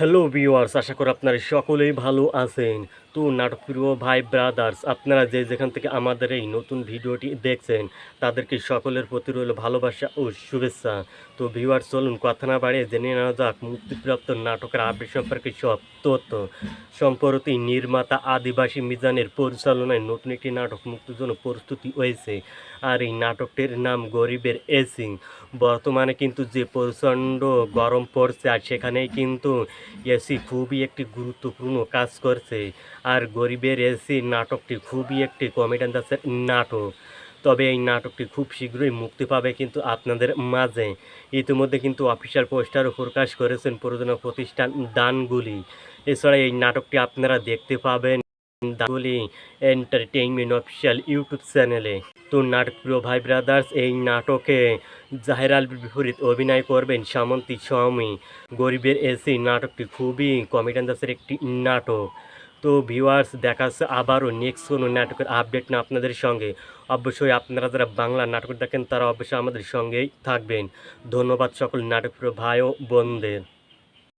Hello viewers, আশা করি আপনারা সকলেই ভালো আছেন। তো নাটকপ্রিয় ভাই ব্রাদার্স, আপনারা যে যেখান থেকে আমাদের এই নতুন ভিডিওটি দেখছেন তাদেরকে সকলের প্রতি রইল ভালোবাসা ও শুভেচ্ছা। তো ভিউয়ার্স, চলুন কথা না বাড়িয়ে জেনে নেওয়া যাক মুক্তিপ্রাপ্ত নাটকের আপডেট সম্পর্কে সব তথ্য। সম্প্রতি নির্মাতা আদিবাসী মিজানের পরিচালনায় নতুন একটি নাটক মুক্তির জন্য প্রস্তুতি হয়েছে। আর এই নাটকটির নাম গরিবের এসি। বর্তমানে কিন্তু যে প্রচণ্ড গরম পড়ছে, আর সেখানেই কিন্তু এসি খুবই একটি গুরুত্বপূর্ণ কাজ করছে। আর গরিবের এসি নাটকটি খুবই একটি কমেডিয়ান জাতের নাটক। তবে এই নাটকটি খুব শীঘ্রই মুক্তি পাবে কিন্তু আপনাদের মাঝে। ইতিমধ্যে কিন্তু অফিসিয়াল পোস্টারও প্রকাশ করেছেন প্রযোজনা প্রতিষ্ঠান দানগুলি। এছাড়া এই নাটকটি আপনারা দেখতে পাবেন দানগুলি এন্টারটেইনমেন্ট অফিসিয়াল ইউটিউব চ্যানেলে। তো নাটকপ্রিয় ভাই ব্রাদার্স, এই নাটকে জাহের আলীর বিপরীত অভিনয় করবেন সামন্তী স্বামী। গরিবের এসি নাটকটি খুবই কমেডিয়ান জাতের একটি নাটক। তো ভিউয়ার্স, দেখা যাচ্ছে আবারও নেক্সট কোনো নাটকের আপডেট না আপনাদের সঙ্গে। অবশ্যই আপনারা যারা বাংলা নাটক দেখেন তারা অবশ্যই আমাদের সঙ্গেই থাকবেন। ধন্যবাদ সকল নাটকপ্রিয় ভাই ও বোনদের।